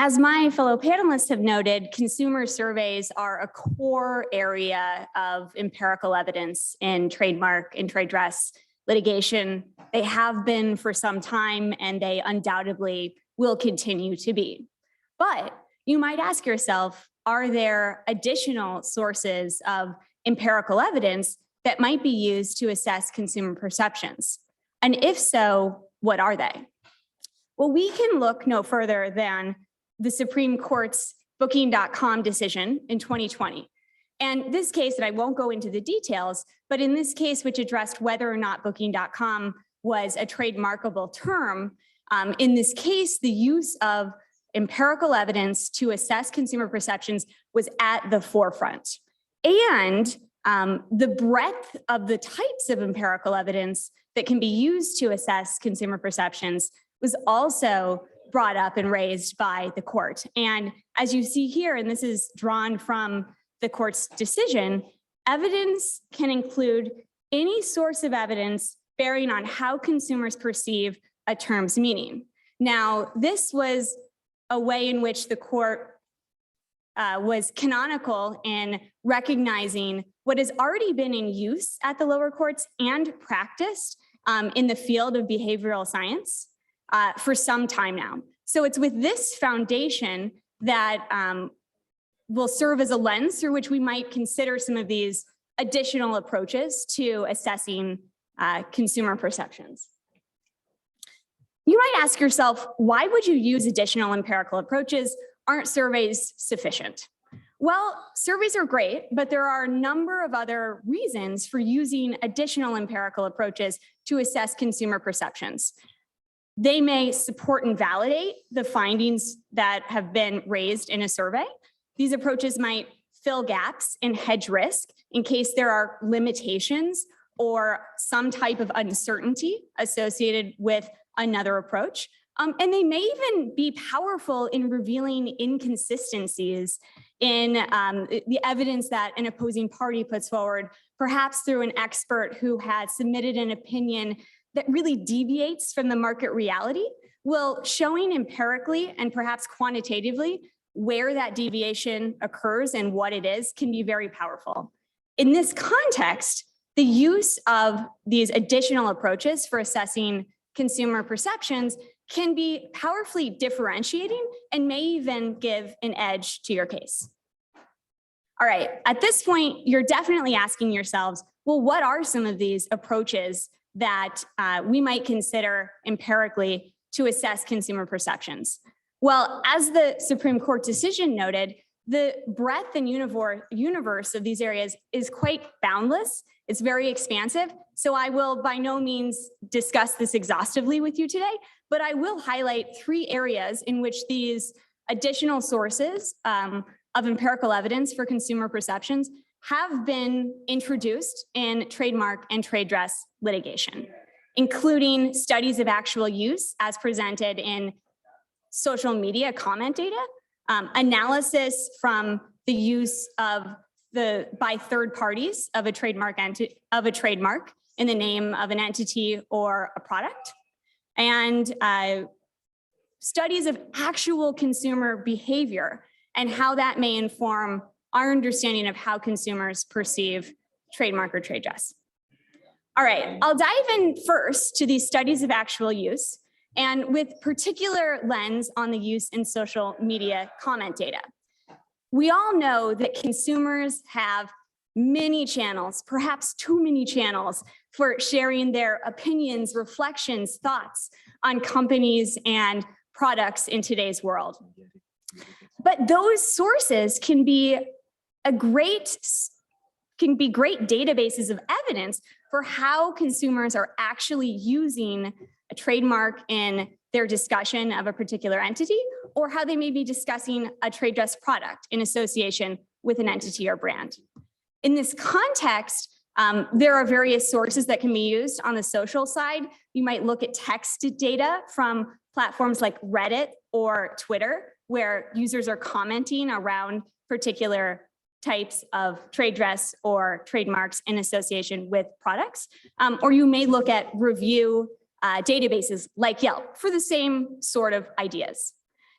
As my fellow panelists have noted, consumer surveys are a core area of empirical evidence in trademark and trade dress litigation. They have been for some time, and they undoubtedly will continue to be. But you might ask yourself, are there additional sources of empirical evidence that might be used to assess consumer perceptions? And if so, what are they? Well, we can look no further than the Supreme Court's Booking.com decision in 2020. And this case, and I won't go into the details, but in this case, which addressed whether or not Booking.com was a trademarkable term, in this case, the use of empirical evidence to assess consumer perceptions was at the forefront. And the breadth of the types of empirical evidence that can be used to assess consumer perceptions was also brought up and raised by the court. And as you see here, and this is drawn from the court's decision, evidence can include any source of evidence bearing on how consumers perceive a term's meaning. Now, this was a way in which the court was canonical in recognizing what has already been in use at the lower courts and practiced in the field of behavioral science for some time now. So it's with this foundation that will serve as a lens through which we might consider some of these additional approaches to assessing consumer perceptions. You might ask yourself, why would you use additional empirical approaches? Aren't surveys sufficient? Well, surveys are great, but there are a number of other reasons for using additional empirical approaches to assess consumer perceptions. They may support and validate the findings that have been raised in a survey. These approaches might fill gaps and hedge risk in case there are limitations or some type of uncertainty associated with another approach. And they may even be powerful in revealing inconsistencies in the evidence that an opposing party puts forward, perhaps through an expert who had submitted an opinion that really deviates from the market reality. Well, showing empirically and perhaps quantitatively where that deviation occurs and what it is can be very powerful. In this context, the use of these additional approaches for assessing consumer perceptions can be powerfully differentiating and may even give an edge to your case. All right, at this point, you're definitely asking yourselves, well, what are some of these approaches that we might consider empirically to assess consumer perceptions? Well, as the Supreme Court decision noted, the breadth and universe of these areas is quite boundless. It's very expansive. So I will by no means discuss this exhaustively with you today, but I will highlight 3 areas in which these additional sources of empirical evidence for consumer perceptions have been introduced in trademark and trade dress litigation, including studies of actual use as presented in social media comment data, analysis from the use of by third parties of a trademark in the name of an entity or a product, and studies of actual consumer behavior and how that may inform our understanding of how consumers perceive trademark or trade dress. All right, I'll dive in first to these studies of actual use, and with particular lens on the use in social media comment data. We all know that consumers have many channels, perhaps too many channels, for sharing their opinions, reflections, thoughts on companies and products in today's world. But those sources can be great databases of evidence for how consumers are actually using a trademark in their discussion of a particular entity, or how they may be discussing a trade dress product in association with an entity or brand. In this context, there are various sources that can be used on the social side. You might look at text data from platforms like Reddit or Twitter, where users are commenting around particular types of trade dress or trademarks in association with products. Or you may look at review databases like Yelp for the same sort of ideas.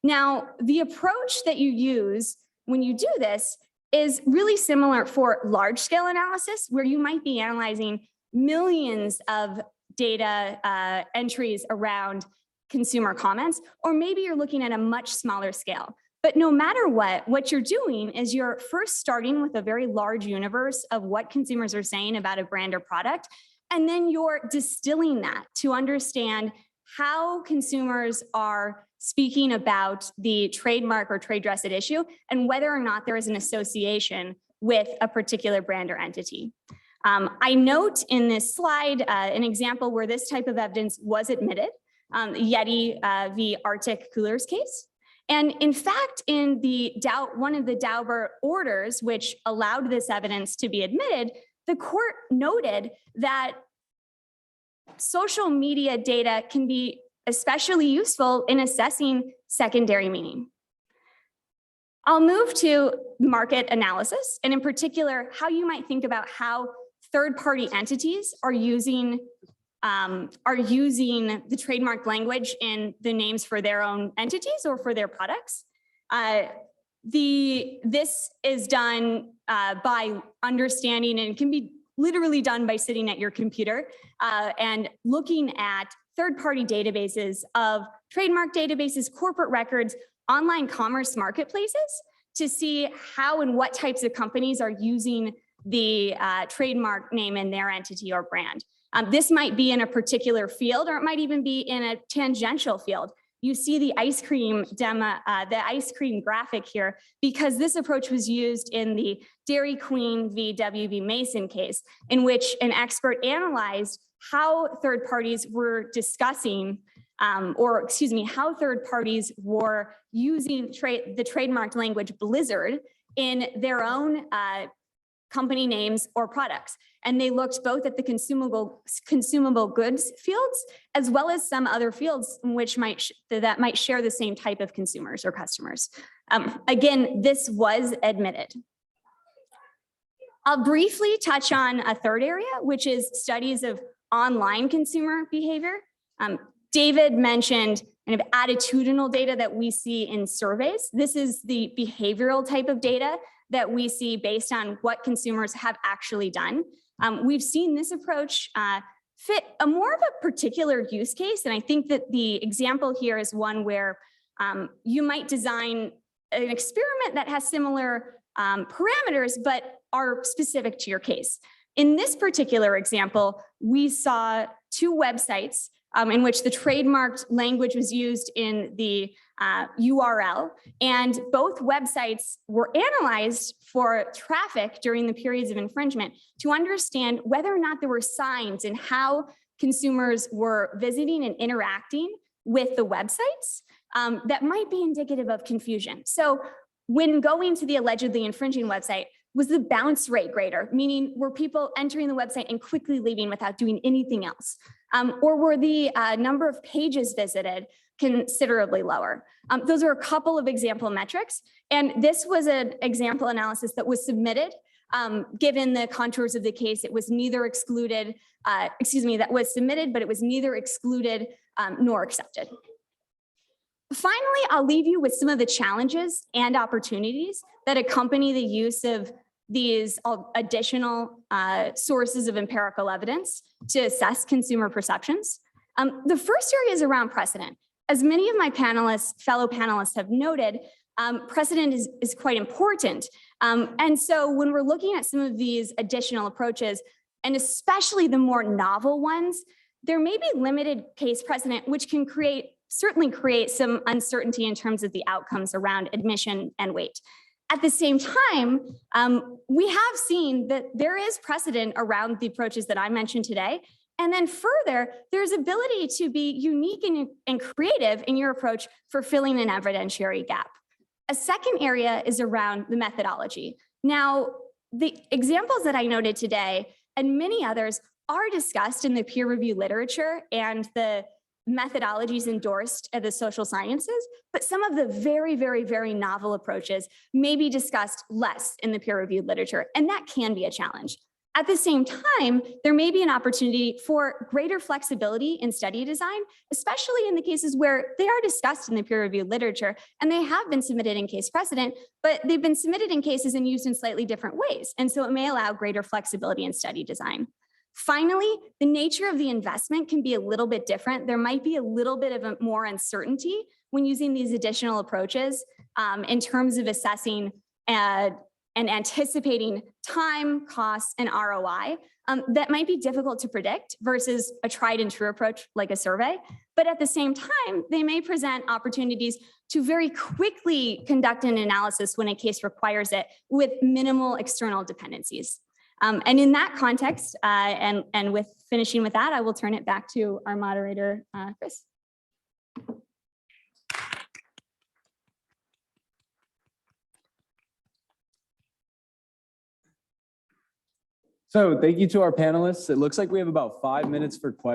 Now, the approach that you use when you do this is really similar for large scale analysis, where you might be analyzing millions of data entries around consumer comments, or maybe you're looking at a much smaller scale. But no matter what you're doing is you're first starting with a very large universe of what consumers are saying about a brand or product, and then you're distilling that to understand how consumers are speaking about the trademark or trade dress at issue and whether or not there is an association with a particular brand or entity. I note in this slide an example where this type of evidence was admitted, Yeti v. Arctic Coolers case. And in fact, in one of the Dauber orders, which allowed this evidence to be admitted, the court noted that social media data can be especially useful in assessing secondary meaning. I'll move to market analysis, and in particular, how you might think about how third-party entities are using the trademark language in the names for their own entities or for their products. This is done by understanding, and it can be literally done by sitting at your computer and looking at third-party databases of trademark databases, corporate records, online commerce marketplaces to see how and what types of companies are using the trademark name in their entity or brand. This might be in a particular field, or it might even be in a tangential field. You see the ice cream demo, the ice cream graphic here, because this approach was used in the Dairy Queen v. W.B. Mason case, in which an expert analyzed how third parties were discussing, how third parties were using the trademarked language Blizzard in their own company names or products. And they looked both at the consumable goods fields, as well as some other fields in which that might share the same type of consumers or customers. Again, this was admitted. I'll briefly touch on a third area, which is studies of online consumer behavior. David mentioned kind of attitudinal data that we see in surveys. This is the behavioral type of data that we see based on what consumers have actually done. We've seen this approach fit a more of a particular use case, and I think that the example here is one where you might design an experiment that has similar parameters, but are specific to your case. In this particular example, we saw two websites in which the trademarked language was used in the URL, and both websites were analyzed for traffic during the periods of infringement to understand whether or not there were signs in how consumers were visiting and interacting with the websites that might be indicative of confusion. So when going to the allegedly infringing website, was the bounce rate greater? Meaning, were people entering the website and quickly leaving without doing anything else? Or were the number of pages visited considerably lower? Those are a couple of example metrics. And this was an example analysis that was submitted. Given the contours of the case, it was neither excluded, that was submitted, but it was neither excluded nor accepted. Finally, I'll leave you with some of the challenges and opportunities that accompany the use of these additional sources of empirical evidence to assess consumer perceptions. The first area is around precedent. As many of my fellow panelists have noted, precedent is quite important. And so when we're looking at some of these additional approaches, and especially the more novel ones, there may be limited case precedent, which can certainly create some uncertainty in terms of the outcomes around admission and weight. At the same time, we have seen that there is precedent around the approaches that I mentioned today. And then further, there's ability to be unique and creative in your approach for filling an evidentiary gap. A second area is around the methodology. Now, the examples that I noted today and many others are discussed in the peer review literature and the methodologies endorsed at the social sciences, but some of the very, very, very novel approaches may be discussed less in the peer reviewed literature, and that can be a challenge. At the same time, there may be an opportunity for greater flexibility in study design, especially in the cases where they are discussed in the peer-reviewed literature and they have been submitted in case precedent, but they've been submitted in cases and used in slightly different ways. And so it may allow greater flexibility in study design. Finally, the nature of the investment can be a little bit different. There might be a little bit of more uncertainty when using these additional approaches in terms of assessing and anticipating time, costs, and ROI that might be difficult to predict versus a tried and true approach like a survey. But at the same time, they may present opportunities to very quickly conduct an analysis when a case requires it with minimal external dependencies. And in that context, and with finishing with that, I will turn it back to our moderator, Chris. So thank you to our panelists. It looks like we have about 5 minutes for questions.